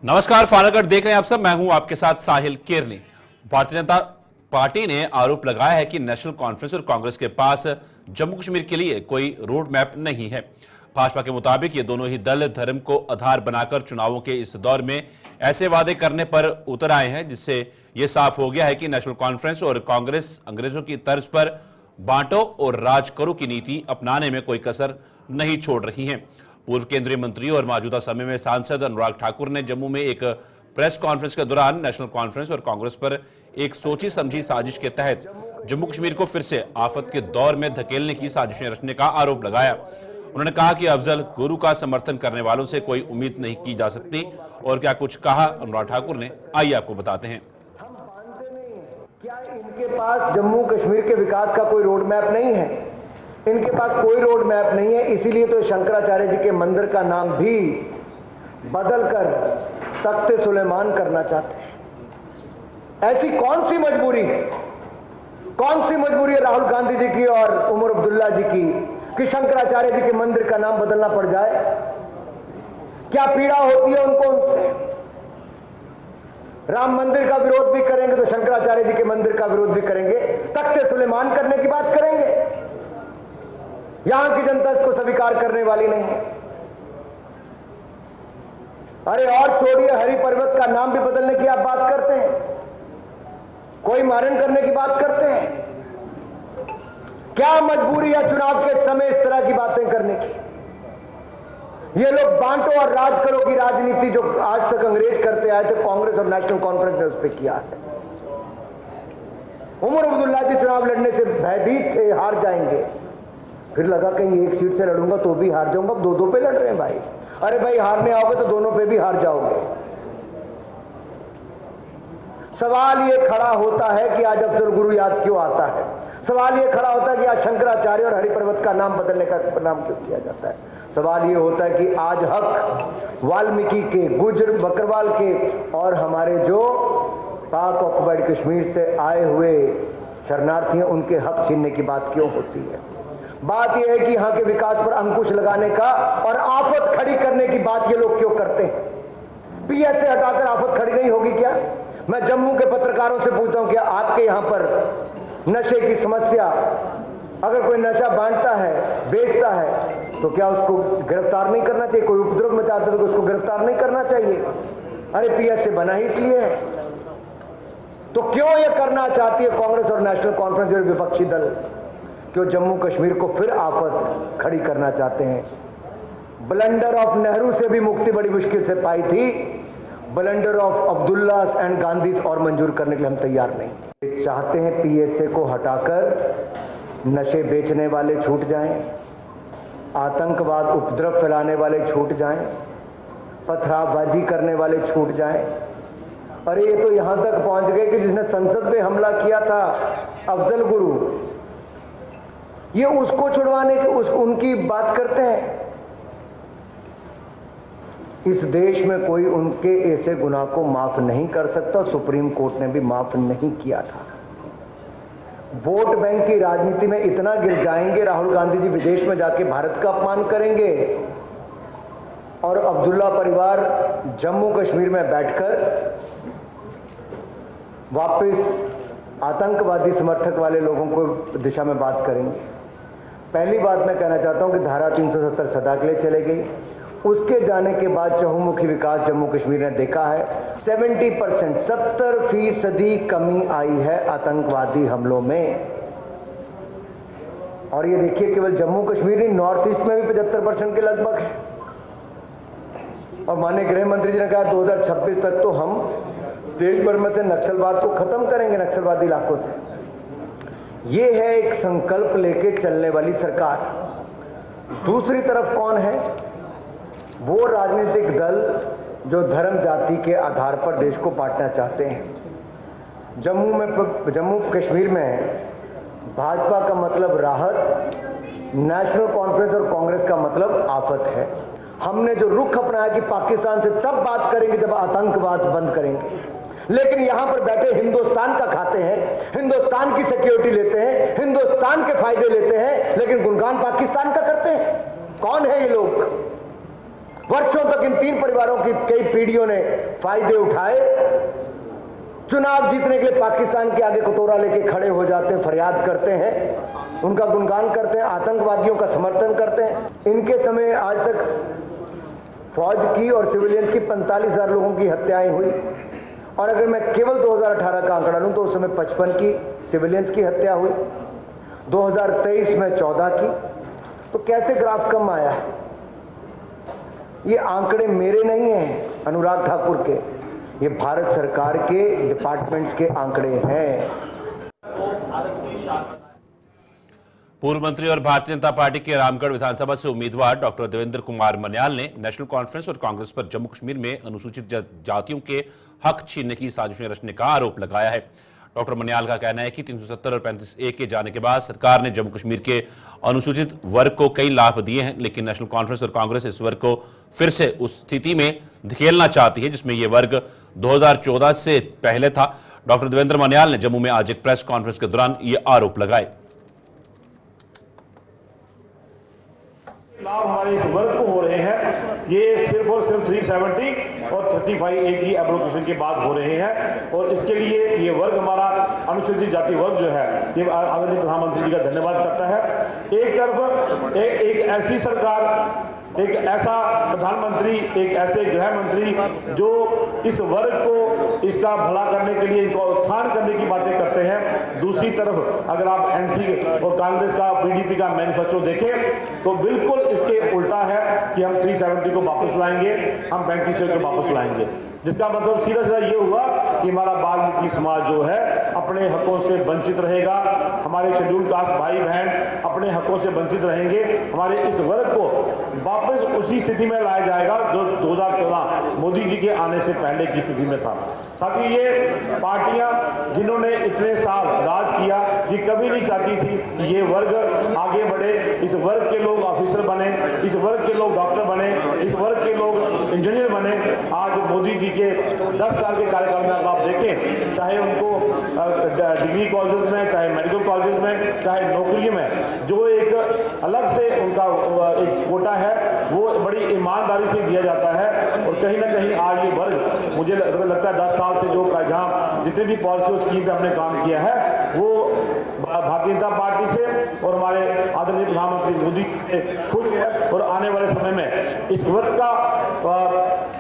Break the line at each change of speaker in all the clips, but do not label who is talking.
नमस्कार, फानगढ़ देख रहे हैं आप सब। मैं हूं आपके साथ साहिल केरनी। भारतीय जनता पार्टी ने आरोप लगाया है कि नेशनल कॉन्फ्रेंस और कांग्रेस के पास जम्मू कश्मीर के लिए कोई रोड मैप नहीं है। भाजपा के मुताबिक ये दोनों ही दल धर्म को आधार बनाकर चुनावों के इस दौर में ऐसे वादे करने पर उतर आए हैं, जिससे यह साफ हो गया है कि नेशनल कॉन्फ्रेंस और कांग्रेस अंग्रेजों की तर्ज पर बांटो और राज करो की नीति अपनाने में कोई कसर नहीं छोड़ रही है। पूर्व केंद्रीय मंत्री और मौजूदा समय में सांसद अनुराग ठाकुर ने जम्मू में एक प्रेस कॉन्फ्रेंस के दौरान नेशनल कॉन्फ्रेंस और कांग्रेस पर एक सोची समझी साजिश के तहत जम्मू कश्मीर को फिर से आफत के दौर में धकेलने की साजिशें रचने का आरोप लगाया। उन्होंने कहा कि अफजल गुरु का समर्थन करने वालों से कोई उम्मीद नहीं की जा सकती। और क्या कुछ कहा अनुराग ठाकुर ने, आइए आपको बताते हैं।
हम मानते नहीं, क्या इनके पास जम्मू कश्मीर के विकास का कोई रोड मैप नहीं है? इनके पास कोई रोड मैप नहीं है, इसीलिए तो शंकराचार्य जी के मंदिर का नाम भी बदलकर तख्ते सुलेमान करना चाहते हैं। ऐसी कौन सी मजबूरी है, कौन सी मजबूरी है राहुल गांधी जी की और उमर अब्दुल्ला जी की कि शंकराचार्य जी के मंदिर का नाम बदलना पड़ जाए? क्या पीड़ा होती है उनको उनसे? राम मंदिर का विरोध भी करेंगे तो शंकराचार्य जी के मंदिर का विरोध भी करेंगे, तख्ते सुलेमान करने की बात करेंगे। यहां की जनता इसको स्वीकार करने वाली नहीं है। अरे और छोड़िए, हरि पर्वत का नाम भी बदलने की आप बात करते हैं, कोई मारण करने की बात करते हैं। क्या मजबूरी है चुनाव के समय इस तरह की बातें करने की? ये लोग बांटो और राज करो की राजनीति जो आज तक अंग्रेज करते आए थे, कांग्रेस और नेशनल कॉन्फ्रेंस ने उस पर किया है। उमर अब्दुल्ला जी चुनाव लड़ने से भयभीत थे, हार जाएंगे। फिर लगा कहीं एक सीट से लड़ूंगा तो भी हार जाऊंगा। अब दो पे लड़ रहे हैं भाई। अरे भाई, हारने आओगे तो दोनों पे भी हार जाओगे। सवाल ये खड़ा होता है कि आज अफजल गुरु याद क्यों आता है? सवाल ये खड़ा होता है कि आज शंकराचार्य और हरि पर्वत का नाम बदलने का नाम क्यों किया जाता है? सवाल ये होता है कि आज हक वाल्मीकि के, गुजर बकरवाल के और हमारे जो पाक ऑक्युपाइड कश्मीर से आए हुए शरणार्थी हैं, उनके हक छीनने की बात क्यों होती है? बात यह है कि यहां के विकास पर अंकुश लगाने का और आफत खड़ी करने की बात ये लोग क्यों करते हैं? पीएस से हटाकर आफत खड़ी नहीं होगी क्या? मैं जम्मू के पत्रकारों से पूछता हूं, क्या आपके यहां पर नशे की समस्या, अगर कोई नशा बांटता है, बेचता है, तो क्या उसको गिरफ्तार नहीं करना चाहिए? कोई उपद्रव मचाते तो उसको गिरफ्तार नहीं करना चाहिए? अरे पीएस से बना ही इसलिए है। तो क्यों यह करना चाहती है कांग्रेस और नेशनल कॉन्फ्रेंस और विपक्षी दल? क्यों जम्मू कश्मीर को फिर आफत खड़ी करना चाहते हैं? ब्लंडर ऑफ नेहरू से भी मुक्ति बड़ी मुश्किल से पाई थी, ब्लंडर ऑफ अब्दुल्लास एंड गांधीज और मंजूर करने के लिए हम तैयार नहीं। चाहते हैं पीएसए को हटाकर नशे बेचने वाले छूट जाएं, आतंकवाद उपद्रव फैलाने वाले छूट जाएं, पथरावबाजी करने वाले छूट जाएं। अरे ये तो यहां तक पहुंच गए कि जिसने संसद पे हमला किया था अफजल गुरु, ये उसको छुड़वाने के उनकी बात करते हैं। इस देश में कोई उनके ऐसे गुनाह को माफ नहीं कर सकता। सुप्रीम कोर्ट ने भी माफ नहीं किया था। वोट बैंक की राजनीति में इतना गिर जाएंगे, राहुल गांधी जी विदेश में जाके भारत का अपमान करेंगे और अब्दुल्ला परिवार जम्मू कश्मीर में बैठकर वापस आतंकवादी समर्थक वाले लोगों को दिशा में बात करेंगे। पहली बात मैं कहना चाहता हूं कि धारा 370 सदा के लिए चले गई। उसके जाने के बाद चहुमुखी विकास जम्मू कश्मीर ने देखा है। 70% 70% कमी आई है आतंकवादी हमलों में। और ये देखिए, केवल जम्मू कश्मीर नहीं, नॉर्थ ईस्ट में भी 75% के लगभग है। और माननीय गृह मंत्री जी ने कहा 2026 तक तो हम देश भर में से नक्सलवाद को खत्म करेंगे, नक्सलवादी इलाकों से। ये है एक संकल्प लेके चलने वाली सरकार। दूसरी तरफ कौन है? वो राजनीतिक दल जो धर्म जाति के आधार पर देश को बांटना चाहते हैं। जम्मू कश्मीर में भाजपा का मतलब राहत, नेशनल कॉन्फ्रेंस और कांग्रेस का मतलब आफत है। हमने जो रुख अपनाया कि पाकिस्तान से तब बात करेंगे जब आतंकवाद बंद करेंगे, लेकिन यहां पर बैठे हिंदुस्तान का खाते हैं, हिंदुस्तान की सिक्योरिटी लेते हैं, हिंदुस्तान के फायदे लेते हैं, लेकिन गुणगान पाकिस्तान का करते हैं। कौन है ये लोग? वर्षों तक इन 3 परिवारों की कई पीढ़ियों ने फायदे उठाए। चुनाव जीतने के लिए पाकिस्तान के आगे कटोरा लेके खड़े हो जाते हैं, फरियाद करते हैं, उनका गुणगान करते हैं, आतंकवादियों का समर्थन करते हैं। इनके समय आज तक फौज की और सिविलियंस की 45,000 लोगों की हत्याएं हुई, और अगर मैं केवल 2018 का आंकड़ा लूं तो उस समय 55 की सिविलियंस की हत्या हुई, 2023 में 14 की। तो कैसे ग्राफ कम आया है? ये आंकड़े मेरे नहीं हैं, अनुराग ठाकुर के, ये भारत सरकार के डिपार्टमेंट्स के आंकड़े हैं।
पूर्व मंत्री और भारतीय जनता पार्टी के रामगढ़ विधानसभा से उम्मीदवार डॉक्टर देवेंद्र कुमार मन्याल ने नेशनल कॉन्फ्रेंस और कांग्रेस पर जम्मू कश्मीर में अनुसूचित जातियों के हक छीनने की साजिशें रचने का आरोप लगाया है। डॉक्टर मन्याल का कहना है कि 370 और 35A के जाने के बाद सरकार ने जम्मू कश्मीर के अनुसूचित वर्ग को कई लाभ दिए हैं, लेकिन नेशनल कॉन्फ्रेंस और कांग्रेस इस वर्ग को फिर से उस स्थिति में धकेलना चाहती है जिसमें यह वर्ग 2014 से पहले था। डॉक्टर देवेंद्र मन्याल ने जम्मू में आज एक प्रेस कॉन्फ्रेंस के दौरान ये आरोप लगाए।
लाभ हमारे इस वर्ग को हो रहे हैं, ये सिर्फ और सिर्फ 370 और 35A की एब्रोगेशन के बाद हो रहे हैं, और इसके लिए ये वर्ग हमारा अनुसूचित जाति वर्ग जो है ये आदरणीय प्रधानमंत्री जी का धन्यवाद करता है। एक तरफ एक ऐसी सरकार, एक ऐसा प्रधानमंत्री, एक ऐसे गृह मंत्री जो इस वर्ग को इसका भला करने के लिए, इनका उत्थान करने की बातें करते हैं। दूसरी तरफ अगर आप एनसी और कांग्रेस का, पीडीपी का मैनिफेस्टो देखें तो बिल्कुल इसके उल्टा है कि हम 370 को वापस लाएंगे, हम 3500 को वापस लाएंगे, जिसका मतलब सीधा सीधा ये हुआ कि हमारा वाल्मीकि समाज जो है अपने हकों से वंचित रहेगा, हमारे शेड्यूल कास्ट भाई बहन अपने हकों से वंचित रहेंगे। हमारे इस वर्ग को वापस उसी स्थिति में लाया जाएगा जो 2014 मोदी जी के आने से पहले की स्थिति में था। साथ ही ये पार्टियां जिन्होंने इतने साल राज किया, ये कभी नहीं चाहती थी कि ये वर्ग आगे बढ़े, इस वर्ग के लोग ऑफिसर बने, इस वर्ग के लोग डॉक्टर बने, इस वर्ग के लोग इंजीनियर बने। आज मोदी जी के 10 साल के कार्यकाल में अगर आप देखें, चाहे उनको डिग्री कॉलेजेस में, चाहे मेडिकल कॉलेजेस में, चाहे नौकरियों में जो एक अलग से उनका एक कोटा है वो बड़ी ईमानदारी से दिया जाता है। और कहीं ना कहीं आज ये वर्ग, मुझे लगता है 10 साल से जो जहाँ जितने भी पॉलिसी और स्कीम पे हमने काम किया है वो भारतीय जनता पार्टी से और हमारे आदरणीय प्रधानमंत्री मोदी से खुश है। और आने वाले समय में इस वर्ग का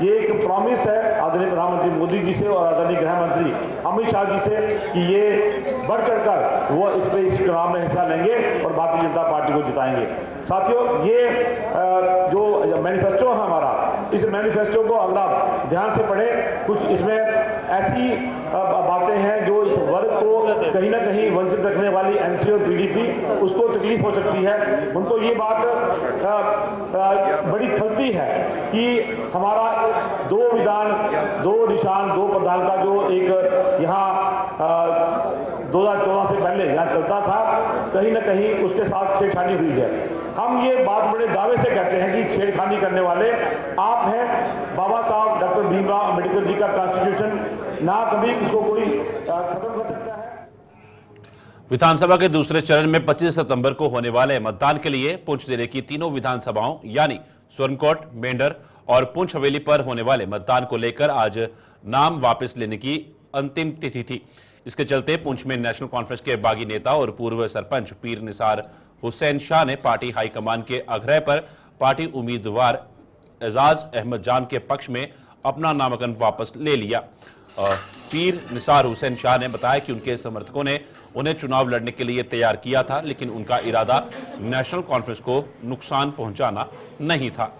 ये एक प्रॉमिस है आदरणीय प्रधानमंत्री मोदी जी से और आदरणीय गृह मंत्री अमित शाह जी से कि ये बढ़ चढ़कर वो इस चुनाव में हिस्सा लेंगे और भारतीय जनता पार्टी को जिताएंगे। साथियों, ये जो मैनिफेस्टो है हमारा, इस मैनिफेस्टो को अगर आप ध्यान से पढ़ें, कुछ इसमें ऐसी बातें हैं जो इस वर्ग को कहीं ना कहीं वंचित रखने वाली एनसी और पीडीपी, उसको तकलीफ हो सकती है। उनको ये बात बड़ी खलती है कि हमारा 2 विधान, 2 निशान, 2 प्रधान का जो एक यहाँ 2014 से पहले यहाँ चलता था, कहीं ना कहीं उसके साथ छेड़छाड़ी हुई है। हम ये बात बड़े दावे से कहते हैं कि छेड़खानी करने वाले आप हैं। बाबा साहब डॉक्टर भीमराव अम्बेडकर जी का कॉन्स्टिट्यूशन, ना कभी उसको कोई खत्म कर सकता है।
विधानसभा के दूसरे चरण में 25 सितंबर को होने वाले मतदान के लिए पुंछ जिले की तीनों विधानसभाओं यानी स्वर्णकोट, मेंढर और पुंछ हवेली पर होने वाले मतदान को लेकर आज नाम वापस लेने की अंतिम तिथि थी। इसके चलते पुंछ में नेशनल कॉन्फ्रेंस के बागी नेता और पूर्व सरपंच पीर निसार हुसैन शाह ने पार्टी हाईकमान के आग्रह पर पार्टी उम्मीदवार एजाज अहमद जान के पक्ष में अपना नामांकन वापस ले लिया। पीर निसार हुसैन शाह ने बताया कि उनके समर्थकों ने उन्हें चुनाव लड़ने के लिए तैयार किया था, लेकिन उनका इरादा नेशनल कॉन्फ्रेंस को नुकसान पहुंचाना नहीं था।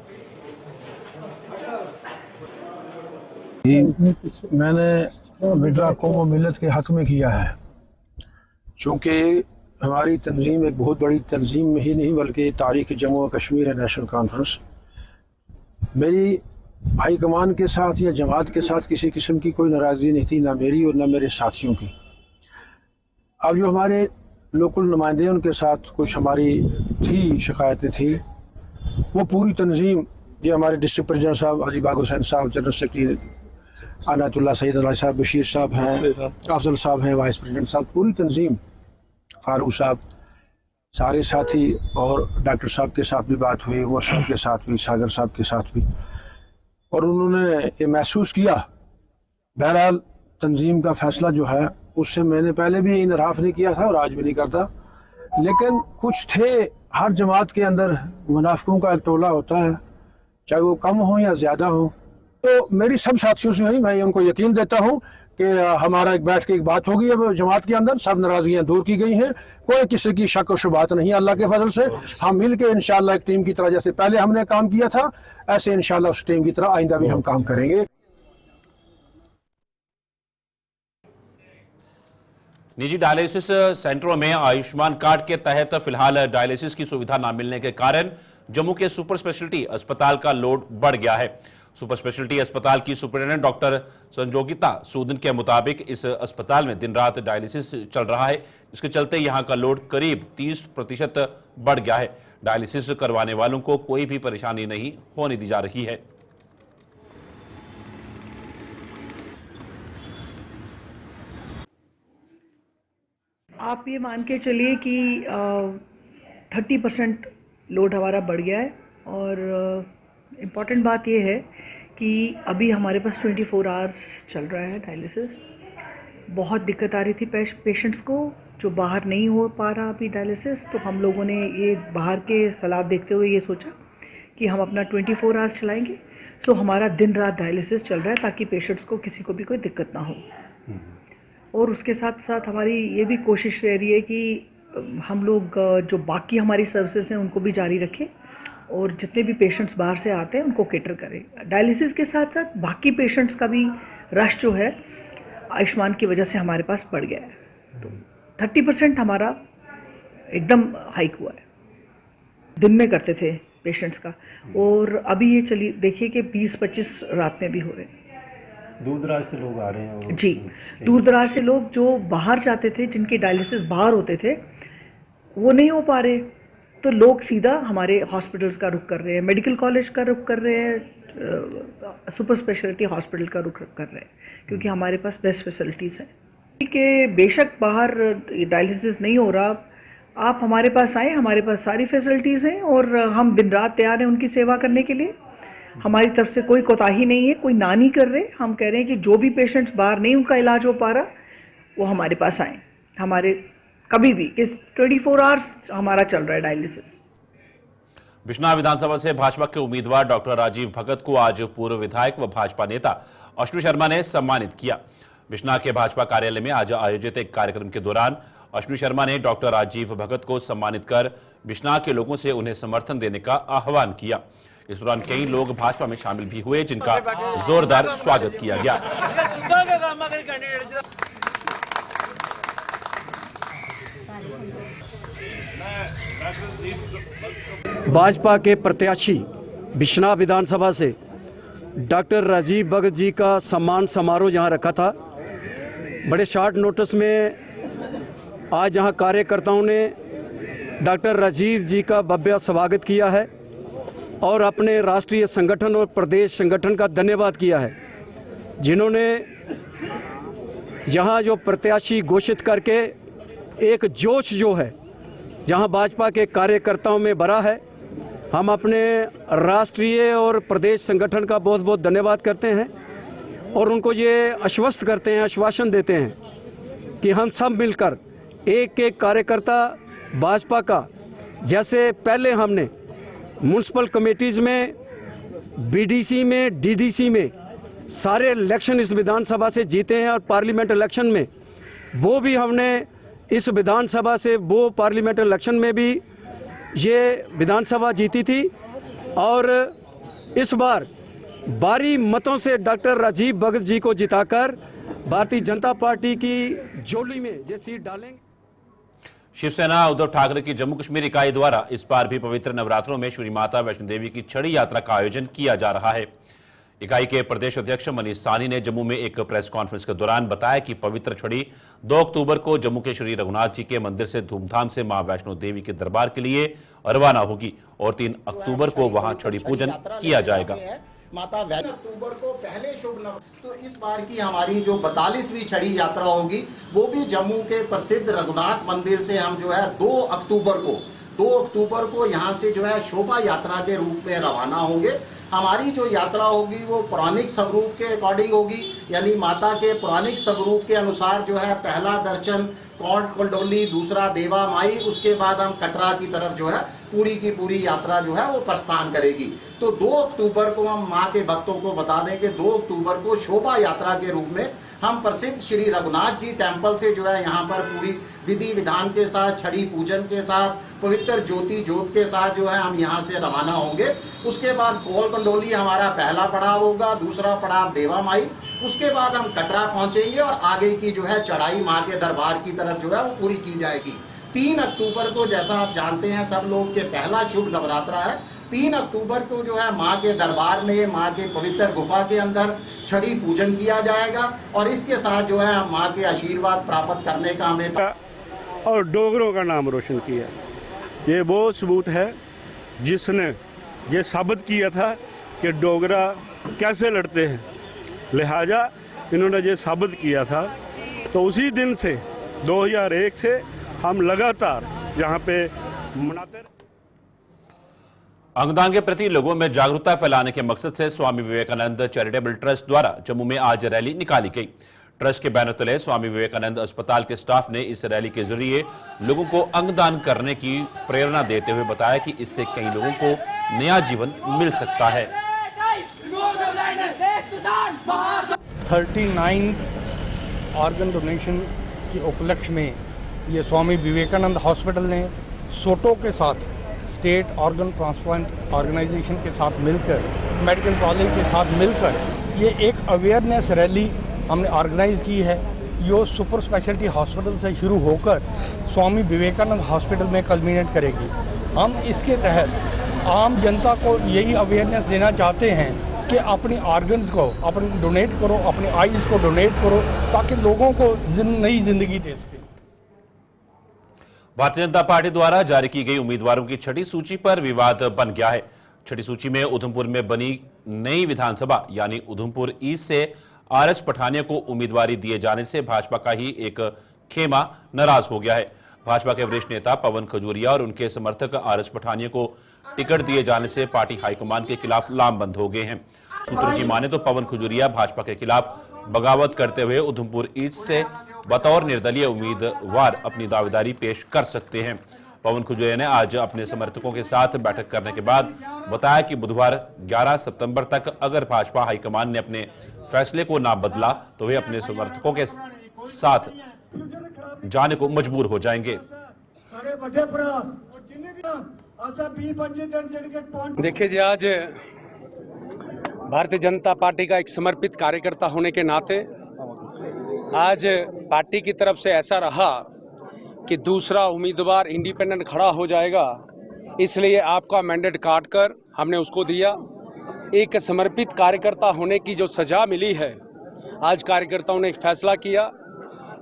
मैंने मिर्जा कौम मिलत के हक में किया है, चूँकि हमारी तंजीम एक बहुत बड़ी तंजीम ही नहीं बल्कि तारीख जम्मू और कश्मीर है नेशनल कॉन्फ्रेंस। मेरी हाई कमान के साथ या जमात के साथ किसी किस्म की कोई नाराज़गी नहीं थी, ना मेरी और ना मेरे साथियों की। अब जो हमारे लोकल नुमाइंदे उनके साथ कुछ हमारी थी शिकायतें थी, वो पूरी तंजीम जो हमारे डिस्ट्रिक्ट प्रेसिडेंट साहब अजीबाग हुसैन साहब, जनरल सेक्रेटरी अनातुल्लाह सईद अली साहब, बशीर साहब हैं, अफजल साहब हैं, वाइस प्रेसिडेंट साहब, पूरी तंजीम, फारूक साहब, सारे साथी और डॉक्टर साहब के साथ भी बात हुई, उमर साहब के साथ भी, सागर साहब के साथ भी, और उन्होंने ये महसूस किया। बहरहाल तंजीम का फैसला जो है उससे मैंने पहले भी इनराफ नहीं किया था और आज भी नहीं करता, लेकिन कुछ थे, हर जमात के अंदर मुनाफिकों का एक टोला होता है, चाहे वो कम हो या ज़्यादा हो। तो मेरी सब साथियों से हुई, मैं उनको यकीन देता हूँ कि हमारा एक बैठ के एक बात होगी अब जमात के अंदर, सब नाराजगियां दूर की गई हैं, कोई किसी की शक और शुबात नहीं है। अल्लाह के फजल से हम मिल के इंशाल्लाह एक टीम की तरह, जैसे पहले हमने काम किया था, ऐसे इंशाल्लाह उस टीम की तरह आइंदा भी हम काम करेंगे।
निजी डायलिसिस सेंटरों में आयुष्मान कार्ड के तहत फिलहाल डायलिसिस की सुविधा न मिलने के कारण जम्मू के सुपर स्पेशलिटी अस्पताल का लोड बढ़ गया है। सुपर स्पेशलिटी अस्पताल की सुपरिटेंडेंट डॉक्टर संजोगिता सूदन के मुताबिक इस अस्पताल में दिन रात डायलिसिस चल रहा है। इसके चलते यहां का लोड करीब 30% बढ़ गया है। डायलिसिस करवाने वालों को कोई भी परेशानी नहीं होने दी जा रही है।
आप ये मान के चलिए कि 30% लोड हमारा बढ़ गया है। और इम्पॉर्टेंट बात ये है कि अभी हमारे पास 24 आवर्स चल रहा है डायलिसिस। बहुत दिक्कत आ रही थी पेशेंट्स को, जो बाहर नहीं हो पा रहा अभी डायलिसिस, तो हम लोगों ने ये बाहर के सलाह देखते हुए ये सोचा कि हम अपना 24 आवर्स चलाएंगे। सो हमारा दिन रात डायलिसिस चल रहा है ताकि पेशेंट्स को किसी को भी कोई दिक्कत ना हो। और उसके साथ साथ हमारी ये भी कोशिश रह रही है कि हम लोग जो बाकी हमारी सर्विसेज हैं उनको भी जारी रखें और जितने भी पेशेंट्स बाहर से आते हैं उनको केटर करें। डायलिसिस के साथ साथ बाकी पेशेंट्स का भी रश जो है आयुष्मान की वजह से हमारे पास बढ़ गया है। तो 30% हमारा एकदम हाइक हुआ है। दिन में करते थे पेशेंट्स का, और अभी ये चलिए देखिए कि 20-25 रात में भी हो रहे हैं।
दूर दराज से लोग आ रहे हैं
जी, दूर दराज से लोग जो बाहर जाते थे, जिनके डायलिसिस बाहर होते थे, वो नहीं हो पा रहे, तो लोग सीधा हमारे हॉस्पिटल्स का रुख कर रहे हैं, मेडिकल कॉलेज का रुख कर रहे हैं, सुपर स्पेशलिटी हॉस्पिटल का रुख कर रहे हैं, क्योंकि हमारे पास बेस्ट फैसिलिटीज़ हैं। कि बेशक बाहर डायलिसिस नहीं हो रहा, आप हमारे पास आएँ, हमारे पास सारी फैसिलिटीज़ हैं और हम दिन रात तैयार हैं उनकी सेवा करने के लिए। हमारी तरफ से कोई कोताही नहीं है, कोई ना नहीं कर रहे। हम कह रहे हैं कि जो भी पेशेंट्स बाहर नहीं उनका इलाज हो पा रहा, वो हमारे पास आएँ। हमारे कभी भी इस 24 आवर्स हमारा चल रहा है डायलिसिस।
बिश्नाह विधानसभा से भाजपा के उम्मीदवार डॉक्टर राजीव भगत को आज पूर्व विधायक व भाजपा नेता अश्विनी शर्मा ने सम्मानित किया। बिश्नाह के भाजपा कार्यालय में आज आयोजित एक कार्यक्रम के दौरान अश्विनी शर्मा ने डॉक्टर राजीव भगत को सम्मानित कर बिश्नाह के लोगों से उन्हें समर्थन देने का आह्वान किया। इस दौरान कई लोग भाजपा में शामिल भी हुए, जिनका जोरदार स्वागत किया गया।
भाजपा के प्रत्याशी बिश्नाह विधानसभा से डॉक्टर राजीव भगत जी का सम्मान समारोह जहां रखा था, बड़े शॉर्ट नोटिस में आज यहाँ कार्यकर्ताओं ने डॉक्टर राजीव जी का भव्य स्वागत किया है और अपने राष्ट्रीय संगठन और प्रदेश संगठन का धन्यवाद किया है, जिन्होंने यहाँ जो प्रत्याशी घोषित करके एक जोश जो है जहाँ भाजपा के कार्यकर्ताओं में भरा है। हम अपने राष्ट्रीय और प्रदेश संगठन का बहुत बहुत धन्यवाद करते हैं और उनको ये आश्वस्त करते हैं, आश्वासन देते हैं कि हम सब मिलकर एक एक कार्यकर्ता भाजपा का, जैसे पहले हमने म्यूनसिपल कमेटीज़ में, बीडीसी में, डीडीसी में सारे इलेक्शन इस विधानसभा से जीते हैं और पार्लियामेंट इलेक्शन में वो भी हमने इस विधानसभा से, वो पार्लियामेंट इलेक्शन में भी ये विधानसभा जीती थी और इस बार भारी मतों से डॉक्टर राजीव भगत जी को जिताकर भारतीय जनता पार्टी की झोली में ये सीट डालेंगे।
शिवसेना उद्धव ठाकरे की जम्मू कश्मीर इकाई द्वारा इस बार भी पवित्र नवरात्रों में श्री माता वैष्णो देवी की छड़ी यात्रा का आयोजन किया जा रहा है। इकाई के प्रदेश अध्यक्ष मनीष साहनी ने जम्मू में एक प्रेस कॉन्फ्रेंस के दौरान बताया कि पवित्र छड़ी 2 अक्टूबर को जम्मू के श्री रघुनाथ जी के मंदिर से धूमधाम से मां वैष्णो देवी के दरबार के लिए रवाना होगी और 3 अक्टूबर को वहां छड़ी पूजन किया जाएगा।
माता वैष्णो अक्टूबर को पहले शुभ नव, तो इस बार की हमारी जो 42वीं छड़ी यात्रा होगी वो भी जम्मू के प्रसिद्ध रघुनाथ मंदिर से हम जो है 2 अक्टूबर को 2 अक्टूबर को यहाँ से जो है शोभा यात्रा के रूप में रवाना होंगे। हमारी जो यात्रा होगी वो पौराणिक स्वरूप के अकॉर्डिंग होगी, यानी माता के पौराणिक स्वरूप के अनुसार जो है पहला दर्शन कौंड कंडोली, दूसरा देवा माई, उसके बाद हम कटरा की तरफ जो है पूरी की पूरी यात्रा जो है वो प्रस्थान करेगी। तो 2 अक्टूबर को हम माँ के भक्तों को बता दें कि 2 अक्टूबर को शोभा यात्रा के रूप में हम प्रसिद्ध श्री रघुनाथ जी टेम्पल से जो है यहाँ पर पूरी विधि विधान के साथ, छड़ी पूजन के साथ, पवित्र ज्योति जोत के साथ जो है हम यहाँ से रवाना होंगे। उसके बाद कोल कंडोली हमारा पहला पड़ाव होगा, दूसरा पड़ाव देवा माई, उसके बाद हम कटरा पहुंचेंगे और आगे की जो है चढ़ाई माँ के दरबार की तरफ जो है वो पूरी की जाएगी। 3 अक्टूबर को जैसा आप जानते हैं सब लोग के पहला शुभ नवरात्रा है। 3 अक्टूबर को जो है माँ के दरबार में, माँ के पवित्र गुफा के अंदर छड़ी पूजन किया जाएगा और इसके साथ जो है हम माँ के आशीर्वाद प्राप्त करने का हमें
और डोगरों का नाम रोशन किया। ये वो सबूत है जिसने ये साबित किया था कि डोगरा कैसे लड़ते हैं, लिहाजा इन्होंने ये साबित किया था। तो उसी दिन से 2001 से हम लगातार यहाँ पे मनाते।
अंगदान के प्रति लोगों में जागरूकता फैलाने के मकसद से स्वामी विवेकानंद चैरिटेबल ट्रस्ट द्वारा जम्मू में आज रैली निकाली गई। ट्रस्ट के बैनर तले स्वामी विवेकानंद अस्पताल के स्टाफ ने इस रैली के जरिए लोगों को अंगदान करने की प्रेरणा देते हुए बताया कि इससे कई लोगों को नया जीवन मिल सकता है।
39th ऑर्गन डोनेशन के उपलक्ष्य में ये स्वामी विवेकानंद हॉस्पिटल ने सोटो के साथ स्टेट ऑर्गन ट्रांसप्लांट ऑर्गेनाइजेशन के साथ मिलकर, मेडिकल कॉलेज के साथ मिलकर ये एक अवेयरनेस रैली हमने ऑर्गेनाइज की है। यो सुपर स्पेशलिटी हॉस्पिटल से शुरू होकर स्वामी विवेकानंद हॉस्पिटल में कल्मिनेट करेगी। हम इसके तहत आम जनता को यही अवेयरनेस देना चाहते हैं कि अपनी ऑर्गन्स को अपनी डोनेट करो, अपनी आइज़ को डोनेट करो ताकि लोगों को नई जिंदगी दे सके।
भारतीय जनता पार्टी द्वारा जारी की गई उम्मीदवारों की छठी सूची पर विवाद बन गया है। छठी सूची में उधमपुर में बनी नई विधानसभा यानी उधमपुर ईस्ट से आरएस पठानिया को उम्मीदवारी दिए जाने से भाजपा का ही एक खेमा नाराज हो गया है। भाजपा के वरिष्ठ नेता पवन खजूरिया और उनके समर्थक आरएस पठानिया को टिकट दिए जाने से पार्टी हाईकमान के खिलाफ लामबंद हो गए हैं। सूत्रों की माने तो पवन खजूरिया भाजपा के खिलाफ बगावत करते हुए उधमपुर ईस्ट से बतौर निर्दलीय उम्मीदवार अपनी दावेदारी पेश कर सकते हैं। पवन खजूरिया ने आज अपने समर्थकों के साथ बैठक करने के बाद बताया कि बुधवार 11 सितंबर तक अगर भाजपा हाईकमान ने अपने फैसले को ना बदला तो वे अपने समर्थकों के साथ जाने को मजबूर हो जाएंगे।
देखिए जी, आज भारतीय जनता पार्टी का एक समर्पित कार्यकर्ता होने के नाते आज पार्टी की तरफ से ऐसा रहा कि दूसरा उम्मीदवार इंडिपेंडेंट खड़ा हो जाएगा, इसलिए आपका मैंडेट काट कर हमने उसको दिया। एक समर्पित कार्यकर्ता होने की जो सज़ा मिली है, आज कार्यकर्ताओं ने एक फैसला किया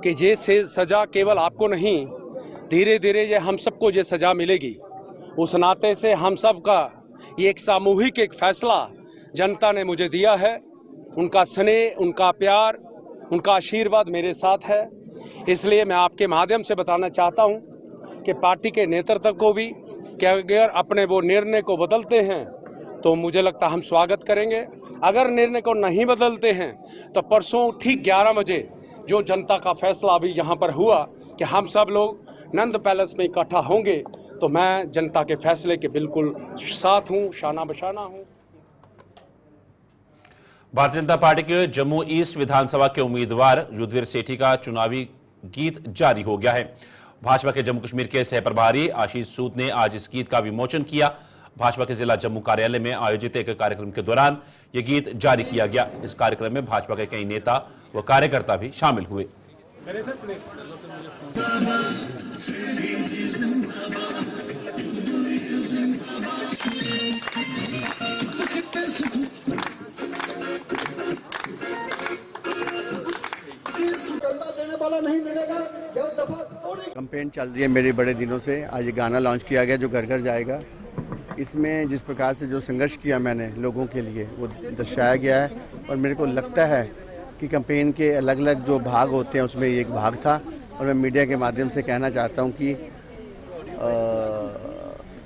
कि ये सज़ा केवल आपको नहीं, धीरे धीरे ये हम सबको ये सज़ा मिलेगी। उस नाते से हम सब का ये एक सामूहिक एक फैसला जनता ने मुझे दिया है। उनका स्नेह, उनका प्यार, उनका आशीर्वाद मेरे साथ है। इसलिए मैं आपके माध्यम से बताना चाहता हूँ कि पार्टी के नेतृत्व को भी कि अगर अपने वो निर्णय को बदलते हैं तो मुझे लगता है हम स्वागत करेंगे। अगर निर्णय को नहीं बदलते हैं तो परसों ठीक 11 बजे जो जनता का फैसला अभी यहाँ पर हुआ कि हम सब लोग नंद पैलेस में इकट्ठा होंगे, तो मैं जनता के फैसले के बिल्कुल साथ हूँ, शाना बशाना हूँ।
भारतीय जनता पार्टी के जम्मू ईस्ट विधानसभा के उम्मीदवार युद्धवीर सेठी का चुनावी गीत जारी हो गया है। भाजपा के जम्मू कश्मीर के सह प्रभारी आशीष सूद ने आज इस गीत का विमोचन किया। भाजपा के जिला जम्मू कार्यालय में आयोजित एक कार्यक्रम के दौरान यह गीत जारी किया गया। इस कार्यक्रम में भाजपा के कई नेता व कार्यकर्ता भी शामिल हुए।
कैंपेन चल रही है मेरे बड़े दिनों से। आज ये गाना लॉन्च किया गया जो घर घर जाएगा। इसमें जिस प्रकार से जो संघर्ष किया मैंने लोगों के लिए वो दर्शाया गया है और मेरे को लगता है कि कैंपेन के अलग अलग जो भाग होते हैं उसमें ये एक भाग था। और मैं मीडिया के माध्यम से कहना चाहता हूँ कि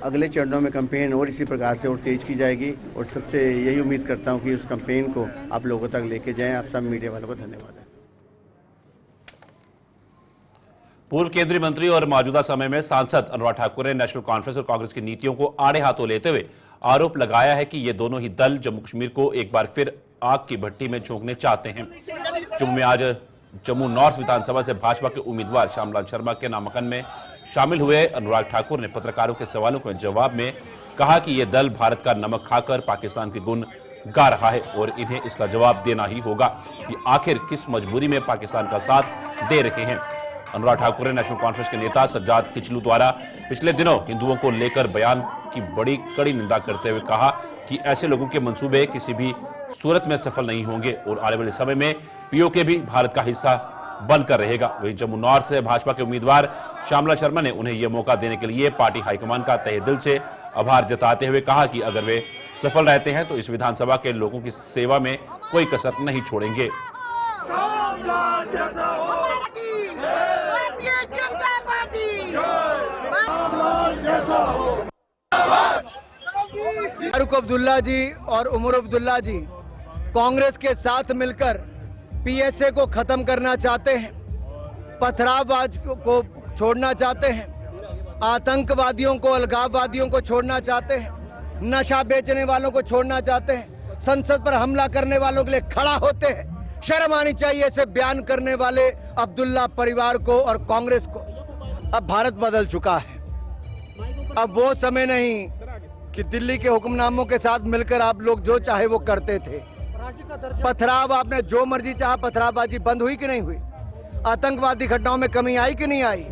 अगले चरणों में कैंपेन और इसी प्रकार से और तेज की जाएगी और सबसे यही उम्मीद करता हूं कि उस कैंपेन को आप लोगों तक लेके जाएं। आप सब मीडिया वालों को धन्यवाद है।
पूर्व केंद्रीय मंत्री और मौजूदा समय में सांसद अनुराग ठाकुर ने नेशनल कॉन्फ्रेंस और कांग्रेस की नीतियों को आड़े हाथों लेते हुए आरोप लगाया है कि ये दोनों ही दल जम्मू कश्मीर को एक बार फिर आग की भट्टी में झोंकने चाहते हैं। जम्मू में आज जम्मू नॉर्थ विधानसभा से भाजपा के उम्मीदवार श्यामलाल शर्मा के नामांकन में शामिल हुए अनुराग ठाकुर ने पत्रकारों के सवालों के जवाब में कहा कि यह दल भारत का नमक खाकर पाकिस्तान के गुण गा रहा है और इन्हें इसका जवाब देना ही होगा कि आखिर किस मजबूरी में पाकिस्तान का साथ दे रहे हैं। अनुराग ठाकुर ने नेशनल कॉन्फ्रेंस के नेता सज्जाद खिचलू द्वारा पिछले दिनों हिंदुओं को लेकर बयान की बड़ी कड़ी निंदा करते हुए कहा कि ऐसे लोगों के मंसूबे किसी भी सूरत में सफल नहीं होंगे और आने वाले समय में पीओके भी भारत का हिस्सा बनकर रहेगा। वहीं जम्मू नॉर्थ से भाजपा के उम्मीदवार श्यामलाल शर्मा ने उन्हें यह मौका देने के लिए पार्टी हाईकमान का तहे दिल से आभार जताते हुए कहा कि अगर वे सफल रहते हैं तो इस विधानसभा के लोगों की सेवा में कोई कसर नहीं छोड़ेंगे।
फारूक अब्दुल्ला जी और उमर अब्दुल्ला जी कांग्रेस के साथ मिलकर पीएसए को खत्म करना चाहते हैं, पथरावबाज को छोड़ना चाहते हैं, आतंकवादियों को, अलगाववादियों को छोड़ना चाहते हैं, नशा बेचने वालों को छोड़ना चाहते हैं, संसद पर हमला करने वालों के लिए खड़ा होते हैं। शर्म आनी चाहिए ऐसे बयान करने वाले अब्दुल्ला परिवार को और कांग्रेस को। अब भारत बदल चुका है। अब वो समय नहीं कि दिल्ली के हुक्मनामों के साथ मिलकर आप लोग जो चाहे वो करते थे। पथराव आपने जो मर्जी चाहा, पथरावबाजी बंद हुई कि नहीं हुई? आतंकवादी घटनाओं में कमी आई कि नहीं आई?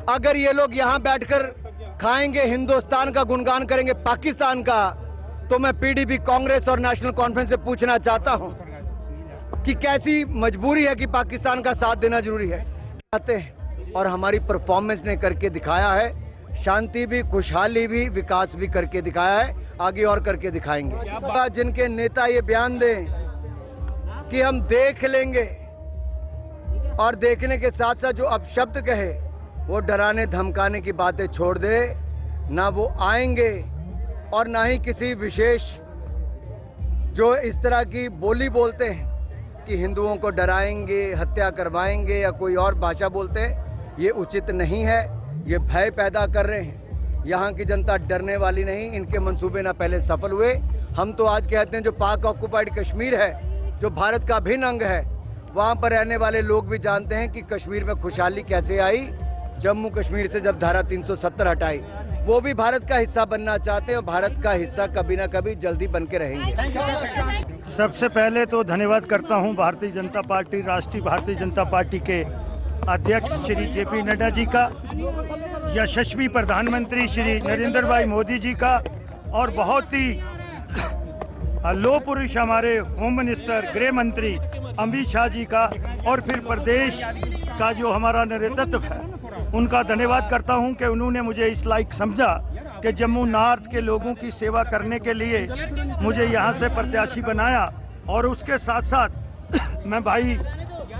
अगर ये लोग यहाँ बैठकर खाएंगे, हिंदुस्तान का गुणगान करेंगे पाकिस्तान का, तो मैं पीडीपी, कांग्रेस और नेशनल कॉन्फ्रेंस से पूछना चाहता हूँ कि कैसी मजबूरी है कि पाकिस्तान का साथ देना जरूरी है। चाहते हैं और हमारी परफॉर्मेंस ने करके दिखाया है, शांति भी, खुशहाली भी, विकास भी करके दिखाया है, आगे और करके दिखाएंगे। जिनके नेता ये बयान दें कि हम देख लेंगे और देखने के साथ साथ जो अपशब्द कहे वो डराने धमकाने की बातें छोड़ दे। ना वो आएंगे और ना ही किसी विशेष जो इस तरह की बोली बोलते हैं कि हिंदुओं को डराएंगे, हत्या करवाएंगे या कोई और भाषा बोलते हैं, ये उचित नहीं है। ये भय पैदा कर रहे हैं। यहाँ की जनता डरने वाली नहीं। इनके मंसूबे ना पहले सफल हुए। हम तो आज कहते हैं जो पाक ऑक्युपाइड कश्मीर है, जो भारत का अभिन्न अंग है, वहाँ पर रहने वाले लोग भी जानते हैं कि कश्मीर में खुशहाली कैसे आई। जम्मू कश्मीर से जब धारा 370 हटाई, वो भी भारत का हिस्सा बनना चाहते हैं और भारत का हिस्सा कभी ना कभी जल्दी बन के रहेंगे।
सबसे पहले तो धन्यवाद करता हूँ भारतीय जनता पार्टी, राष्ट्रीय भारतीय जनता पार्टी के अध्यक्ष श्री जेपी नड्डा जी का, यशस्वी प्रधानमंत्री श्री नरेंद्र भाई मोदी जी का, और बहुत ही लौह पुरुष हमारे होम मिनिस्टर, गृह मंत्री अमित शाह जी का, और फिर प्रदेश का जो हमारा नेतृत्व है उनका धन्यवाद करता हूं कि उन्होंने मुझे इस लायक समझा कि जम्मू नॉर्थ के लोगों की सेवा करने के लिए मुझे यहां से प्रत्याशी बनाया। और उसके साथ साथ मैं भाई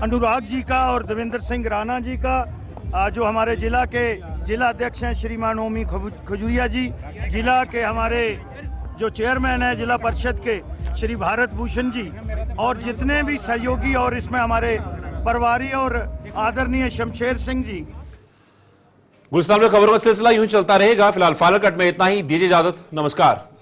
अनुराग जी का और देवेंद्र सिंह राणा जी का, जो हमारे जिला के जिला अध्यक्ष हैं श्रीमान ओमी खजूरिया जी, जिला के हमारे जो चेयरमैन है जिला परिषद के श्री भारत भूषण जी, और जितने भी सहयोगी, और इसमें हमारे परवारी और आदरणीय शमशेर सिंह जी।
गुलिस्तान में खबरों का सिलसिला यूं चलता रहेगा। फिलहाल फालकट में इतना ही। दीजिए इजाजत, नमस्कार।